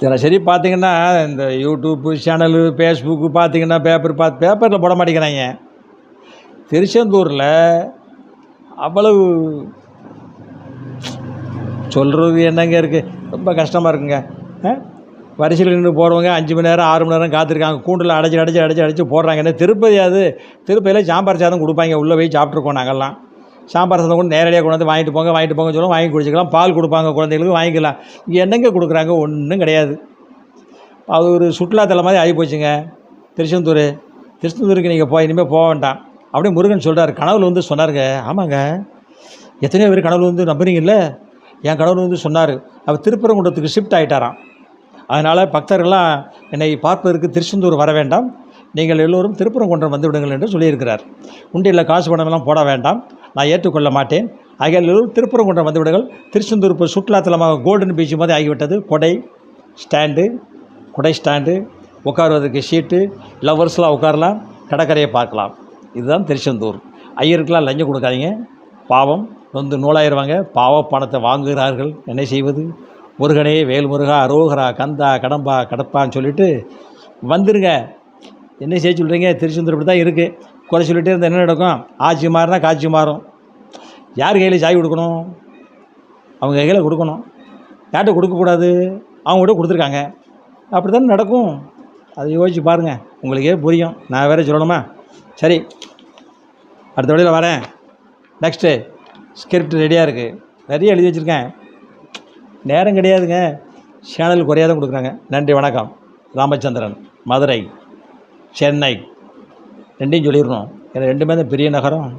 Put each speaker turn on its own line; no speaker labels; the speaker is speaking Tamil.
தினசரி பார்த்தீங்கன்னா இந்த யூடியூப்பு சேனலு ஃபேஸ்புக்கு பார்த்தீங்கன்னா பேப்பரில் போட மாட்டேங்கிறாங்க. திருச்செந்தூரில் அவ்வளவு சொல்கிறது என்னங்க இருக்குது, ரொம்ப கஷ்டமாக இருக்குங்க. வரிசையில் நின்று போகிறவங்க 5 மணி நேரம் 6 மணி நேரம் காத்திருக்காங்க. கூண்டில் அடைச்சி போடுறாங்க. என்ன திருப்பதி அது? திருப்பதியில் சாம்பார் சாதம் கொடுப்பாங்க. உள்ளே போய் சாப்பிட்ருக்கோம் நாங்கள்லாம். சாம்பார் சாதம் கூட நேரடியாக கொண்டு வந்து வாங்கிட்டு போங்க சொல்லுவோம். வாங்கி குடிச்சிக்கலாம். பால் கொடுப்பாங்க குழந்தைகளுக்கு, வாங்கிக்கலாம். இங்கே என்னங்க கொடுக்குறாங்க? ஒன்றும் கிடையாது. அது ஒரு சுற்றுலாத்தலம் மாதிரி ஆகி போச்சுங்க திருச்செந்தூருக்கு நீங்கள் இனிமேல் போக வேண்டாம் அப்படியே முருகன் சொல்கிறார். கனவுல வந்து சொன்னாருங்க. ஆமாங்க, எத்தனையோ பேர் கனவுல வந்து நம்புறீங்கல்ல. என் கனவுல வந்து சொன்னார். அவர் திருப்பரங்குன்றத்துக்கு ஷிஃப்ட் ஆகிட்டாராம். அதனால் பக்தர்கள்லாம் என்னை பார்ப்பதற்கு திருச்செந்தூர் வர வேண்டாம், நீங்கள் எல்லோரும் திருப்பரங்குன்றம் வந்து விடுங்கள் என்று சொல்லியிருக்கிறார். உண்டியில் காசு பணமெல்லாம் போட வேண்டாம், நான் ஏற்றுக்கொள்ள மாட்டேன். ஆகிய எல்லோரும் திருப்பரங்குன்றம் வந்து விடுங்கள். திருச்செந்தூர் இப்போ சுற்றுலாத்தலமாக கோல்டன் பீச் மாதிரி ஆகிவிட்டது. குடை ஸ்டாண்டு, உட்காருவதற்கு ஷீட்டு, லவ்வர்ஸ்லாம் உட்காரலாம், கடற்கரையை பார்க்கலாம். இதுதான் திருச்செந்தூர். ஐயருக்கெலாம் லஞ்சம் கொடுக்காதீங்க, பாவம் வந்து நூலாயிருவாங்க. பாவ பணத்தை வாங்குகிறார்கள். என்ன செய்வது? முருகனே வேல்முருகா, அரோகரா, கந்தா, கடம்பா, கடப்பான்னு சொல்லிவிட்டு வந்துருங்க. என்ன செய்ய சொல்கிறீங்க? திருச்செந்தூர் இப்படி தான் இருக்குது. குறை சொல்லிகிட்டே இருந்தால் என்ன நடக்கும்? ஆட்சி மாறினா காட்சி மாறும். யார் கையில் சாய் கொடுக்கணும்? அவங்க கையில் கொடுக்கணும். யார்கிட்ட கொடுக்கக்கூடாது? அவங்க கூட கொடுத்துருக்காங்க. அப்படி தானே நடக்கும். அதை யோசிச்சு பாருங்கள், உங்களுக்கே புரியும். நான் வேறு சொல்லணுமா? சரி, அடுத்த வழியில் வரேன். நெக்ஸ்ட்டு ஸ்கிரிப்ட் ரெடியாக இருக்குது, நிறைய எழுதி வச்சுருக்கேன். நேரம் கிடையாதுங்க. சேனல் குறையாக தான் கொடுக்குறாங்க. நன்றி, வணக்கம். ராமச்சந்திரன், மதுரை, சென்னை ரெண்டையும் சொல்லிடணும். ஏன்னா ரெண்டுமே தான் பெரிய நகரம்.